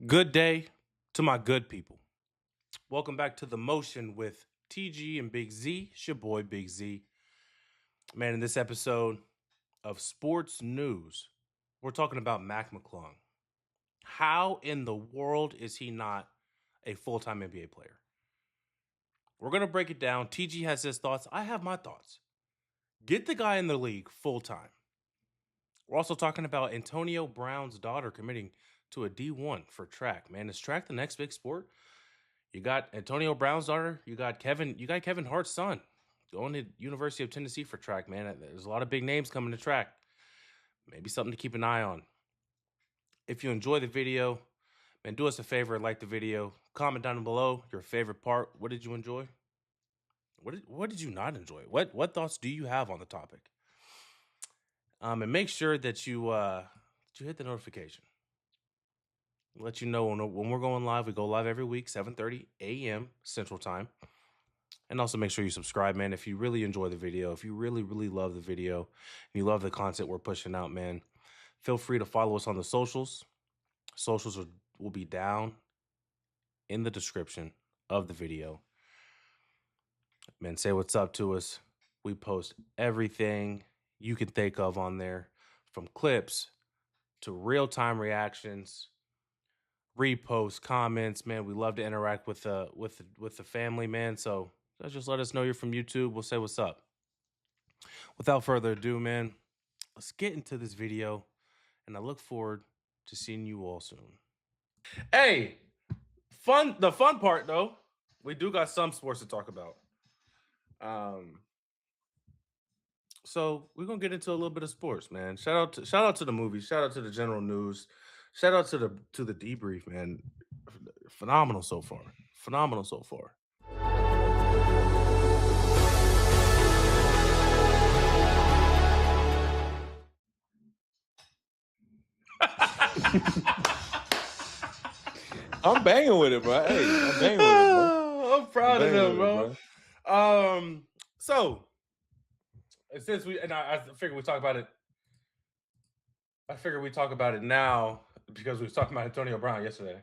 Good day to my good people. Welcome back to The Motion with TG and Big Z. It's your boy, Big Z. Man, in this episode of Sports News, we're talking about Mac McClung. How in the world is he not a full-time NBA player? We're going to break it down. TG has his thoughts. I have my thoughts. Get the guy in the league full-time. We're also talking about Antonio Brown's daughter committing to a D1 for track. Man, is track the next big sport? You got Antonio Brown's daughter. You got Kevin Hart's son going to University of Tennessee for track, man. There's a lot of big names coming to track. Maybe something to keep an eye on. If you enjoy the video, man, do us a favor, like the video. Comment down below your favorite part. What did you enjoy? What did you not enjoy? What thoughts do you have on the topic? And make sure that you hit the notification. Let you know when we're going live. We go live every week, 7:30 a.m. Central Time. And also make sure you subscribe, man. If you really enjoy the video, if you really, really love the video, and you love the content we're pushing out, man, feel free to follow us on the socials. Socials will be down in the description of the video. Man, say what's up to us. We post everything you can think of on there, from clips to real-time reactions, reposts, comments. Man, we love to interact with the family, man. So just let us know you're from YouTube. We'll say what's up. Without further ado, man, let's get into this video, and I look forward to seeing you all soon. Hey, the fun part though, we do got some sports to talk about. So we're gonna get into a little bit of sports, man. Shout out to the movies, shout out to the general news, shout out to the debrief, man. Phenomenal so far. Phenomenal so far. I'm banging with it, bro. Hey, I'm banging with it, bro. I'm proud of him, bro. So since I figured we talk about it. I figured we talk about it now because we were talking about Antonio Brown yesterday.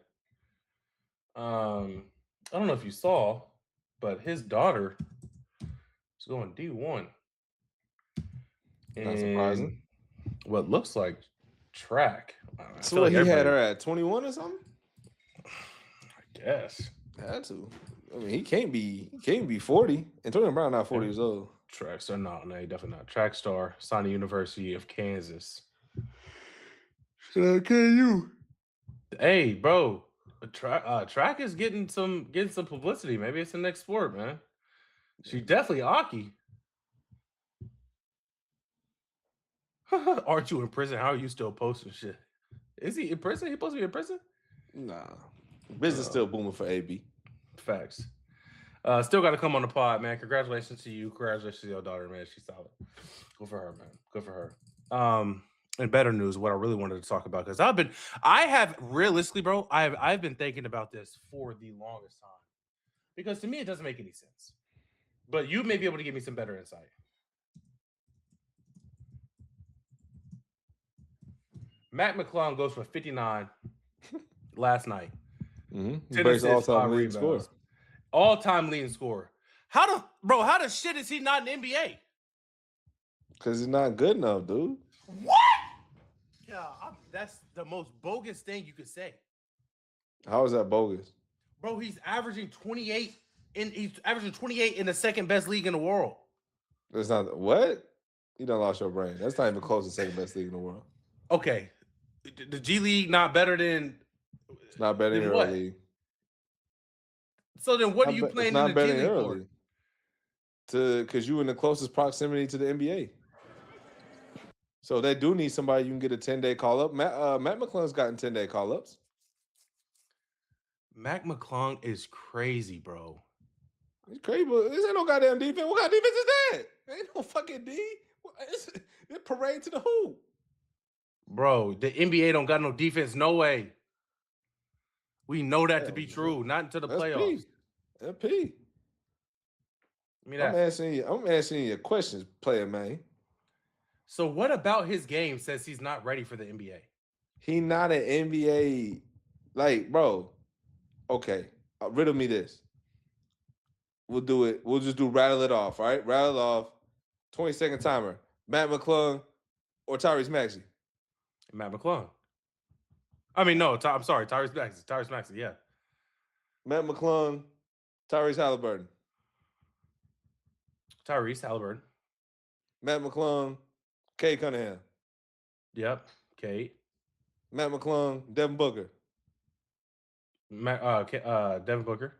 I don't know if you saw, but his daughter is going D1. Not surprising. What looks like track. So what, he had her at 21 or something? I guess. Had to. I mean, he can't be 40. Antonio Brown not 40 years old. Track star, no, definitely not. Track star, signed the University of Kansas. KU. Hey, bro, track is getting some publicity. Maybe it's the next sport, man. She definitely Aki. Aren't you in prison? How are you still posting shit? Is he in prison? He supposed to be in prison? Nah. Business still booming for AB. Facts. Still got to come on the pod, man. Congratulations to you. Congratulations to your daughter, man. She's solid. Good for her, man. Good for her. And better news, what I really wanted to talk about, because I have realistically, bro, I've been thinking about this for the longest time, because to me it doesn't make any sense. But you may be able to give me some better insight. Mac McClung goes for 59 last night. He breaks all-time leading score. All-time leading score. How the shit is he not in the NBA? Because he's not good enough, dude. What? Yeah, that's the most bogus thing you could say. How is that bogus? Bro, he's averaging 28 in the second best league in the world. That's not what? You done lost your brain. That's not even close to the second best league in the world. Okay. The G League not better than... It's not better than your league. So then what are you playing in the G League for? Because you in the closest proximity to the NBA. So they do need somebody you can get a 10-day call-up. Matt McClung's gotten 10-day call-ups. Mac McClung is crazy, bro. He's crazy, but this ain't no goddamn defense. What kind of defense is that? Ain't no fucking D. It's parade to the hoop. Bro, the NBA don't got no defense. No way. We know that to be true. Not until the playoffs. P. I'm answering your questions, player man. So what about his game says he's not ready for the NBA? He's not an NBA Like, bro, okay, riddle me this. We'll do it. We'll just do rattle it off, all right? Rattle it off. 20-second timer. Matt McClung or Tyrese Maxey? Mac McClung. I mean, no, I'm sorry, Tyrese Maxey. Tyrese Maxey, yeah. Matt McClung, Tyrese Halliburton. Tyrese Halliburton. Matt McClung, Kay Cunningham. Yep. Kate. Matt McClung, Devin Booker. Devin Booker.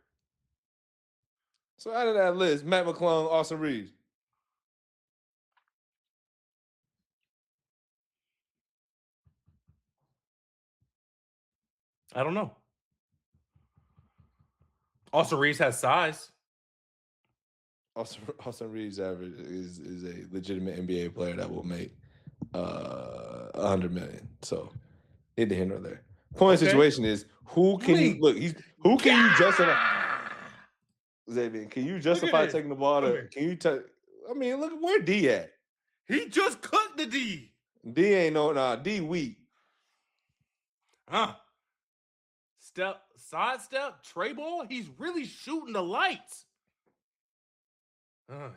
So out of that list, Matt McClung, Austin Reeves. I don't know. Austin Reeves has size. Austin Reeves average is a legitimate NBA player that will make $100 million. So hit the hint or there. Point situation is who can you look? Who can you justify? Xavier, can you justify taking the ball to? Can you take? I mean, look where D at. He just cooked the D. D ain't D weak. Sidestep, tray ball. He's really shooting the lights.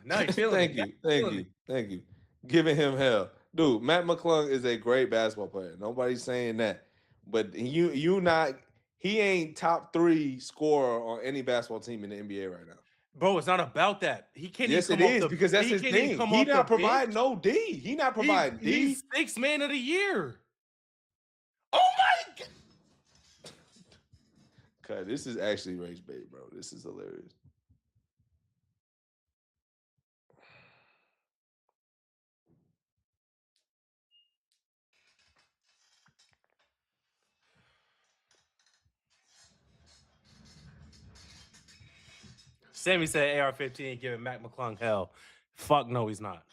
Now he's feeling Thank you. Giving him hell. Dude, Matt McClung is a great basketball player. Nobody's saying that. But he ain't top 3 scorer on any basketball team in the NBA right now. Bro, it's not about that. He can't. Yes, it is because that's his thing. He not providing no D. He not providing D. He's 6th man of the year. Oh my God. Okay, this is actually rage bait, bro. This is hilarious. Sammy said AR-15 giving Mac McClung hell. Fuck no, he's not.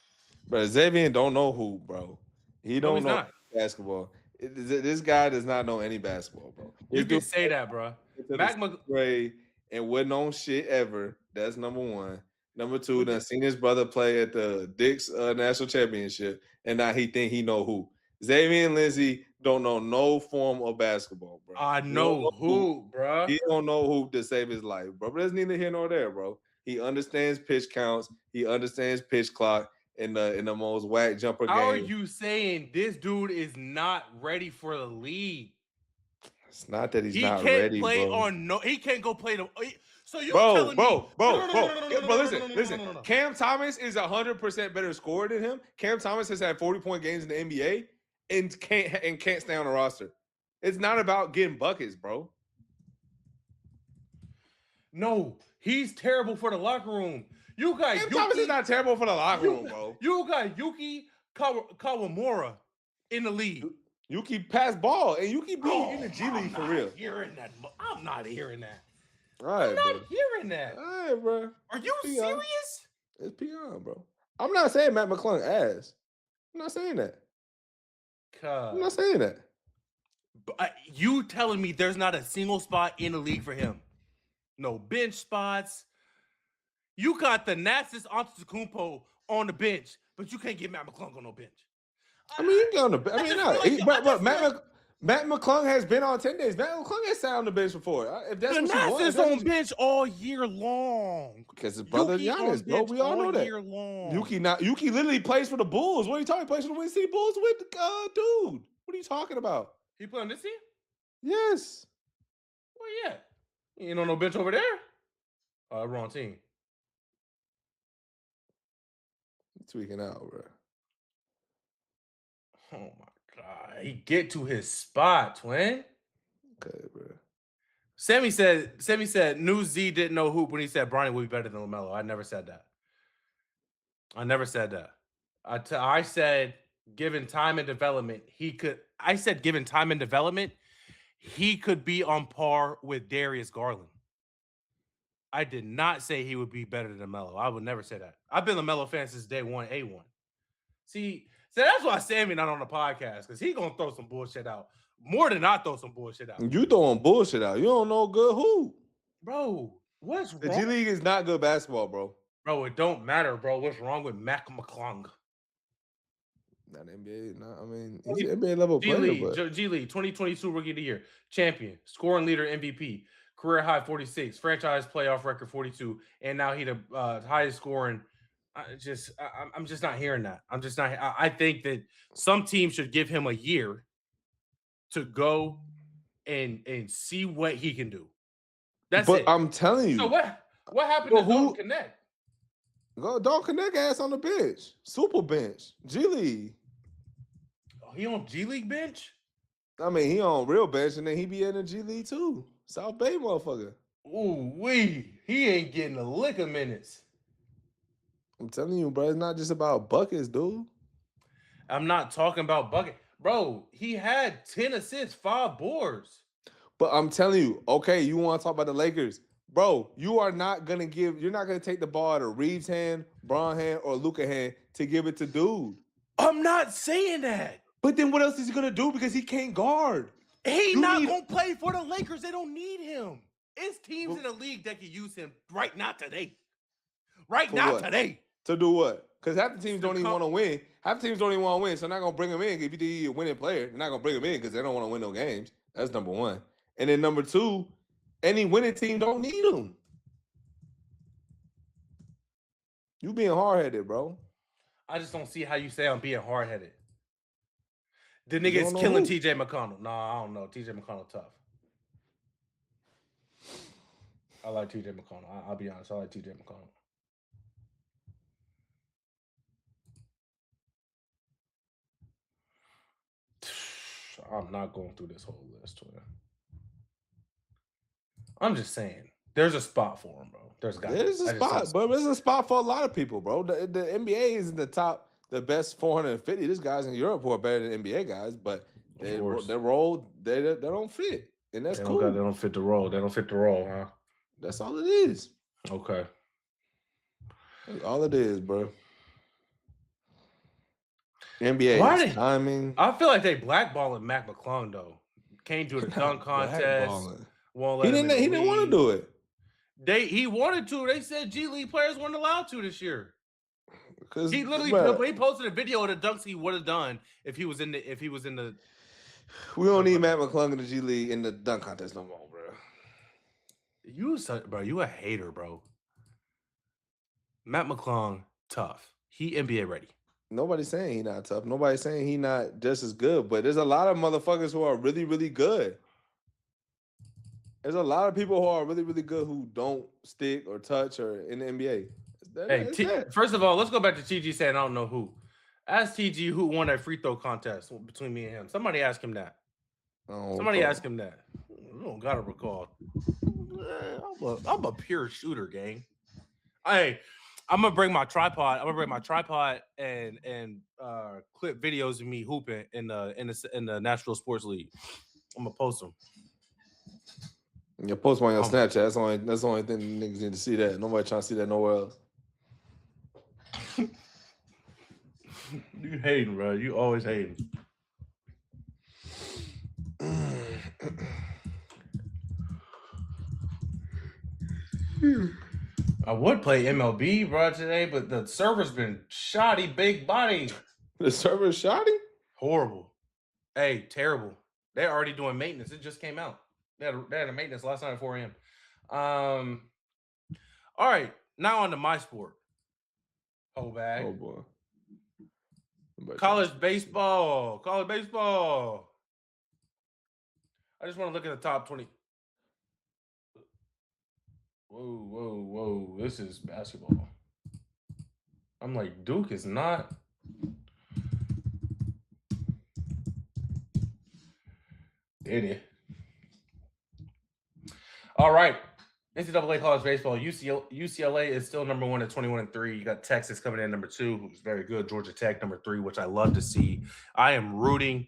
But Xavier don't know who, bro. He don't know basketball. This guy does not know any basketball, bro. You can say that, bro. Mac McClung and wasn't on shit ever. That's number one. Number two, done seen his brother play at the Dick's National Championship, and now he think he know who. Xavier and Lindsay don't know no form of basketball, bro. I know who, bro. He don't know who to save his life, bro. But there's neither here nor there, bro. He understands pitch counts. He understands pitch clock in the most whack jumper game. How are you saying this dude is not ready for the league? It's not that he's not ready, bro. He can't go play the. So you listen. Cam Thomas is 100% better scorer than him. Cam Thomas has had 40-point games in the NBA and can't stay on the roster. It's not about getting buckets, bro. No, he's terrible for the locker room. You got Cam Thomas is not terrible for the locker room, bro. You got Yuki Kawamura in the league. Yuki pass ball, and Yuki be in the G League for real. I'm not hearing that. All right, I'm not hearing that. All right, bro. Are you serious? It's PR, bro. I'm not saying Matt McClung ass. I'm not saying that. I'm not saying that. But you telling me there's not a single spot in the league for him? No bench spots. You got the nastiest Antetokounmpo on the bench, but you can't get Matt McClung on no bench. I mean, you on the bench. Matt McClung has been on 10 days. Matt McClung has sat on the bench before. If that's what you want, is on bench all year long. Because his brother Giannis, bro. We all know that. Yuki literally plays for the Bulls. What are you talking? He plays for the Windy City Bulls with dude. What are you talking about? He play on this team? Yes. Where you at? You ain't on no bench over there? Wrong team. Tweaking out, bro. Oh my God. He get to his spot, twin. Okay, bro. Sammy said New Z didn't know hoop when he said Bronny would be better than LaMelo. I never said that. I said given time and development, he could be on par with Darius Garland. I did not say he would be better than LaMelo. I would never say that. I've been a LaMelo fan since day one, A1. See, that's why Sammy not on the podcast, because he going to throw some bullshit out. More than I throw some bullshit out. You throwing bullshit out. You don't know good hoop. Bro, what's wrong? The G League is not good basketball, bro. Bro, it don't matter, bro. What's wrong with Mac McClung? Not NBA. I mean, he's an NBA level player. G League 2022 Rookie of the Year, champion, scoring leader, MVP, career high 46, franchise playoff record 42, and now he the highest scoring. I'm just not hearing that. I'm just not. I think that some team should give him a year to go and see what he can do. That's it. I'm telling you. So what happened to Dalton Connect? Dalton Connect ass on the bench, super bench, G League. Oh, he on G League bench? I mean, he on real bench, and then he be in the G League too. South Bay motherfucker. Ooh wee, he ain't getting a lick of minutes. I'm telling you, bro, it's not just about buckets, dude. I'm not talking about bucket. Bro, he had 10 assists, 5 boards. But I'm telling you, okay, you want to talk about the Lakers. Bro, you're not going to take the ball out of Reed's hand, Braun hand, or Luka hand to give it to dude. I'm not saying that. But then what else is he going to do because he can't guard? He's not going to play for the Lakers. They don't need him. It's teams in the league that can use him right now today. Today. To do what? Because half the teams don't even want to win. Half the teams don't even want to win, so they're not going to bring him in. If he's a winning player, they're not going to bring him in because they don't want to win no games. That's number one. And then number two, any winning team don't need him. You being hard-headed, bro. I just don't see how you say I'm being hard-headed. The nigga's killing TJ McConnell. No, I don't know. TJ McConnell tough. I like TJ McConnell. I'll be honest. I like TJ McConnell. I'm not going through this whole list, man. I'm just saying. There's a spot for him, bro. There's a spot, but there's a spot for a lot of people, bro. The NBA is in the best 450. There's guys in Europe who are better than NBA guys, but their role they don't fit, and that's cool. They don't fit the role. They don't fit the role, huh? That's all it is. Okay. That's all it is, bro. NBA timing. I feel like they blackballing Mac McClung though. Can't do the dunk contest. He didn't want to do it. He wanted to. They said G League players weren't allowed to this year. Because he literally he posted a video of the dunks he would have done if he was in the. We don't need Mac McClung in the G League in the dunk contest no more, bro. You a hater, bro. Mac McClung, tough. He NBA ready. Nobody's saying he's not tough. Nobody's saying he's not just as good. But there's a lot of motherfuckers who are really, really good. There's a lot of people who are really, really good who don't stick or touch or in the NBA. First of all, let's go back to TG saying I don't know who. Ask TG who won that free throw contest between me and him. Somebody ask him that. Ask him that. I don't gotta recall. I'm a pure shooter, gang. Hey, I'm gonna bring my tripod. And clip videos of me hooping in the National Sports League. I'm gonna post them. You post one on your Snapchat. That's the only thing niggas need to see that. Nobody trying to see that nowhere else. You hating, bro. You always hating. I would play MLB, bro, today, but the server's been shoddy, big body. The server's shoddy? Horrible. Hey, terrible. They're already doing maintenance. It just came out. They had a maintenance last night at 4 a.m. All right, now on to my sport. Oh, bag. Oh, boy. College baseball. I just want to look at the top 20. Whoa. This is basketball. I'm like, Duke is not. Idiot. All right. NCAA college baseball. UCLA is still number 1 at 21-3. You got Texas coming in number 2, who's very good. Georgia Tech number 3, which I love to see. I am rooting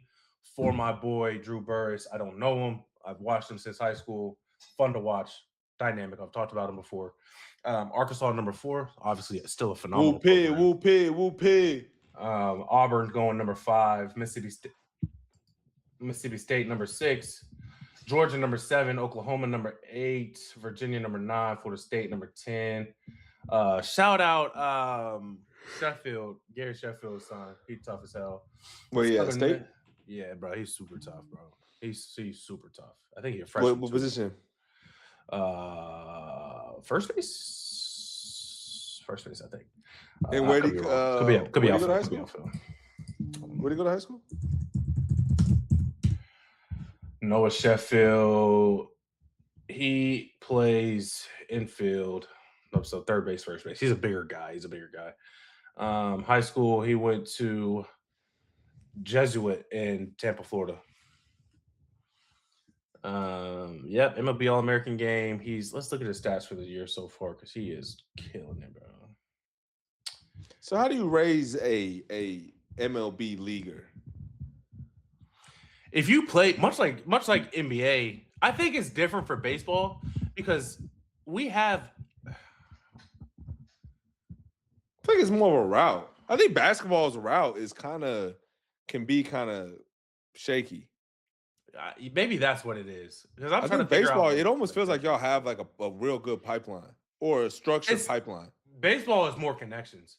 for my boy Drew Burris. I don't know him. I've watched him since high school. Fun to watch. Dynamic. I've talked about him before. Arkansas number 4. Obviously, still a phenomenal. Whoopee. Auburn going number 5. Mississippi State number 6. Georgia number 7, Oklahoma number 8, Virginia number 9, Florida State number 10. Shout out Sheffield, Gary Sheffield's son. He's tough as hell. Well, yeah, State. Yeah, bro, he's super tough, bro. He's super tough. I think he's a What freshman. position? First base. First base, I think. And where could did be wrong. Could be outfield. Where did he go to high school? Noah Sheffield. He plays infield. No, so third base, first base. He's a bigger guy. High school, he went to Jesuit in Tampa, Florida. Yep, MLB All-American game. Let's look at his stats for the year so far because he is killing it, bro. So how do you raise a MLB leaguer? If you play much like NBA, I think it's different for baseball because we have. I think it's more of a route. I think basketball's route can be kind of shaky. Maybe that's what it is. Because I think baseball, it almost feels like y'all have like a real good pipeline or a structured pipeline. Baseball is more connections.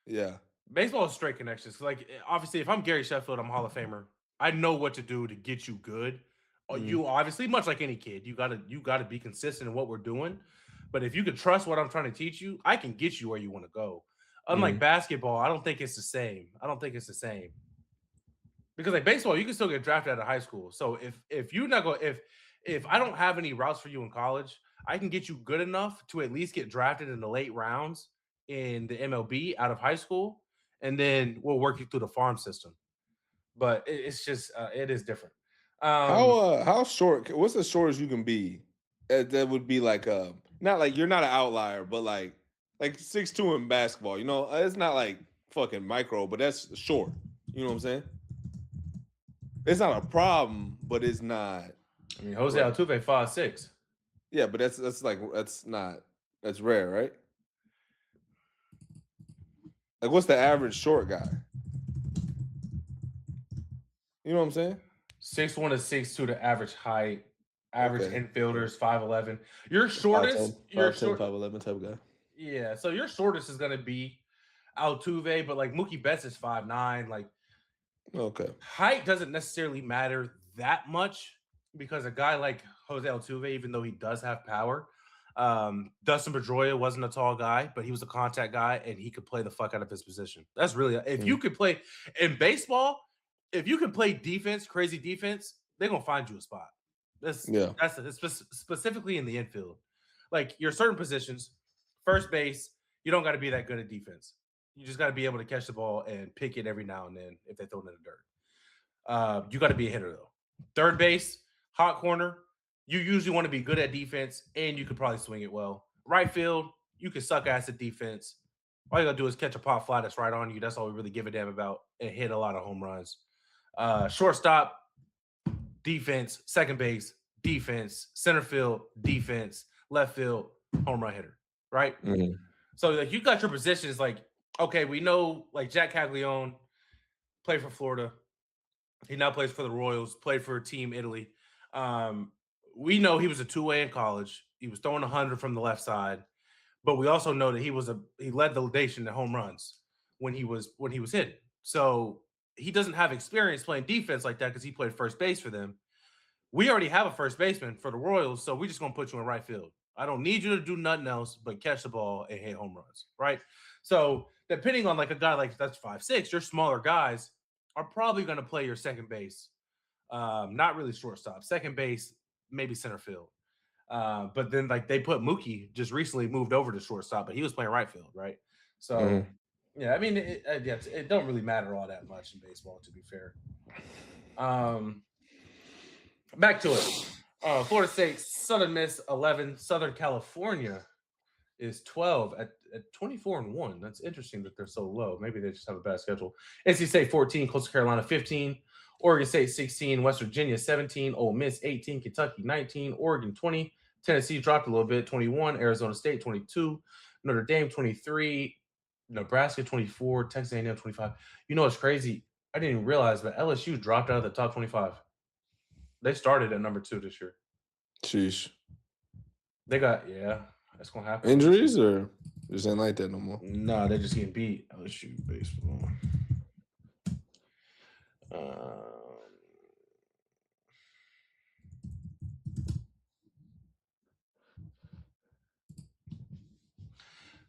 Yeah. Baseball is straight connections. Like, obviously, if I'm Gary Sheffield, I'm a Hall of Famer. I know what to do to get you good. You obviously, much like any kid, you gotta be consistent in what we're doing. But if you can trust what I'm trying to teach you, I can get you where you want to go. Unlike basketball, I don't think it's the same. Because like baseball, you can still get drafted out of high school. So if you're not going, if I don't have any routes for you in college, I can get you good enough to at least get drafted in the late rounds in the MLB out of high school, and then we'll work you through the farm system. But it's just it is different. How short? What's the shortest you can be? That would be like not like you're not an outlier, but like 6'2" in basketball. You know, it's not like fucking micro, but that's short. You know what I'm saying? It's not a problem, but it's not. I mean, Jose Altuve 5'6". Yeah, but that's rare, right? Like, what's the average short guy? You know what I'm saying? 6'1" to 6'2", the average height. Average infielders 5'11". Your shortest, 5'11" type of guy. Yeah, so your shortest is gonna be Altuve, but like Mookie Betts is 5'9". Like, height doesn't necessarily matter that much because a guy like Jose Altuve, even though he does have power, Dustin Pedroia wasn't a tall guy, but he was a contact guy and he could play the fuck out of his position. That's really if you could play in baseball, if you can play defense, crazy defense, they're gonna find you a spot. That's specifically in the infield. Like your certain positions, first base, you don't got to be that good at defense. You just got to be able to catch the ball and pick it every now and then if they throw it in the dirt. You got to be a hitter though. Third base, hot corner, you usually want to be good at defense and you could probably swing it well. Right field, you can suck ass at defense. All you got to do is catch a pop fly that's right on you. That's all we really give a damn about and hit a lot of home runs. Shortstop, defense, second base, defense, center field, defense, left field, home run hitter, right? So like you got your positions like, okay, we know like Jack Caglione played for Florida. He now plays for the Royals, played for Team Italy. We know he was a two-way in college. He was throwing 100 from the left side, but we also know that he led the nation in home runs when he was hitting. So he doesn't have experience playing defense like that because he played first base for them. We already have a first baseman for the Royals, so we're just going to put you in right field. I don't need you to do nothing else but catch the ball and hit home runs, right? So depending on like a guy like that's 5'6", your smaller guys are probably going to play your second base. Not really shortstop. Second base, maybe center field. But then like they put Mookie just recently moved over to shortstop, but he was playing right field, right? So yeah, I mean, it don't really matter all that much in baseball, to be fair. Back to it. Florida State, Southern Miss 11, Southern California is 12 at 24-1. That's interesting that they're so low. Maybe they just have a bad schedule. NC State 14, Coastal Carolina 15, Oregon State 16, West Virginia 17, Ole Miss 18, Kentucky 19, Oregon 20, Tennessee dropped a little bit 21, Arizona State 22, Notre Dame 23, Nebraska 24, Texas A&M 25. You know what's crazy? I didn't even realize, but LSU dropped out of the top 25. They started at number 2 this year. Sheesh. They got that's gonna happen. Injuries or Just ain't like that no more. Nah, they're just getting beat. LSU baseball.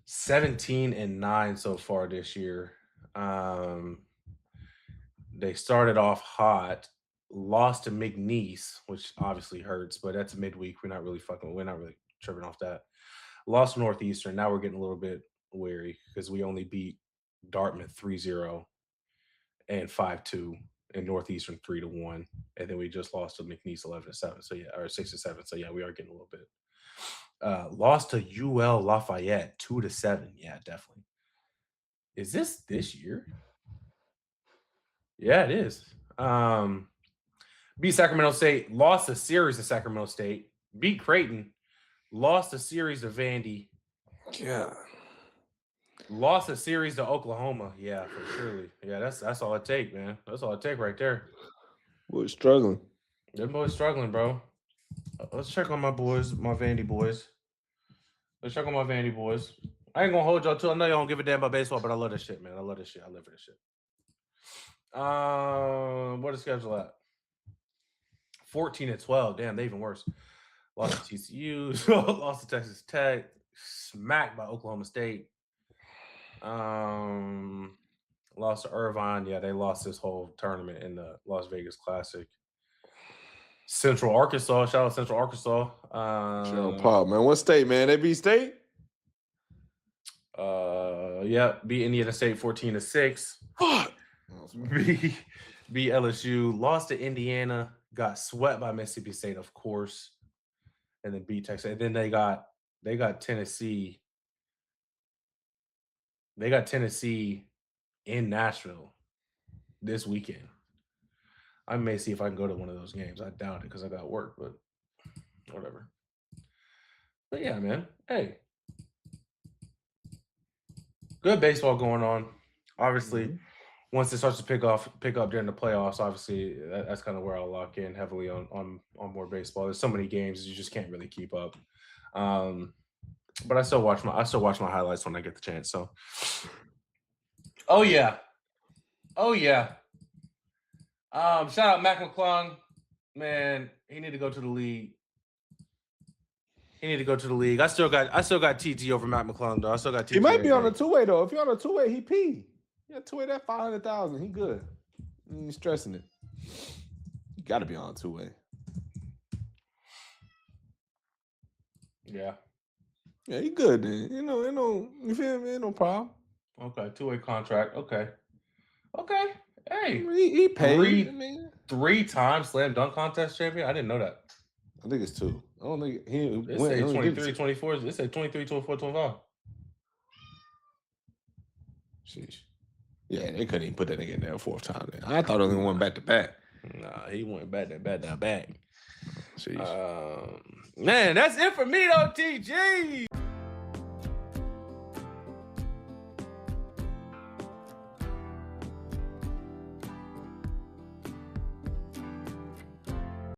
17-9 so far this year. They started off hot, lost to McNeese, which obviously hurts, but that's midweek. We're not really tripping off that. Lost Northeastern. Now we're getting a little bit wary because we only beat Dartmouth 3-0 and 5-2 and Northeastern 3-1. And then we just lost to McNeese 11-7. So yeah, or 6-7. So yeah, we are getting a little bit. Lost to UL Lafayette 2-7. Yeah, definitely. Is this year? Yeah, it is. Beat Sacramento State, lost a series to Sacramento State, beat Creighton, lost a series to Vandy. Yeah. Lost a series to Oklahoma. Yeah, for surely. Yeah, that's all it take, man. That's all it take right there. Boys struggling. Them boys struggling, bro. Let's check on my boys, my Vandy boys. Let's check on my Vandy boys. I ain't gonna hold y'all too. I know y'all don't give a damn about baseball, but I love this shit, man. I love this shit. I live for this shit. What is schedule at? 14-12. Damn, they even worse. Lost to TCU, lost to Texas Tech, smacked by Oklahoma State. Lost to Irvine. Yeah, they lost this whole tournament in the Las Vegas Classic. Central Arkansas. Shout out Central Arkansas. Shout out Pop, man. What state, man? They beat State? Yeah, beat Indiana State 14-6. Fuck. Beat LSU. Lost to Indiana. Got swept by Mississippi State, of course. And then beat Texas. And then they got Tennessee. They got Tennessee in Nashville this weekend. I may see if I can go to one of those games. I doubt it because I got work, but whatever. But yeah, man. Hey. Good baseball going on. Obviously, once it starts to pick up during the playoffs, obviously that's kind of where I'll lock in heavily on more baseball. There's so many games you just can't really keep up. But I still watch my highlights when I get the chance. So, oh yeah. Shout out Mac McClung, man. He need to go to the league. I still got TG over Mac McClung though. I still got TG. He might be on a two-way though. If you're on a two-way, he pee. Yeah, two-way that 500,000. He good. He's stressing it. You got to be on a two-way. Yeah. Yeah, he good then. You feel me? Ain't no problem. Okay, two-way contract. Okay. Hey, he paid. Three times slam dunk contest champion. I didn't know that. I think it's two. I don't think he went. Say 23, 24. It say 23, 24, 25. Sheesh. Yeah, they couldn't even put that nigga in there a fourth time. Then. I thought only went back to back. Nah, he went back to back. Sheesh. Man, that's it for me though, TG.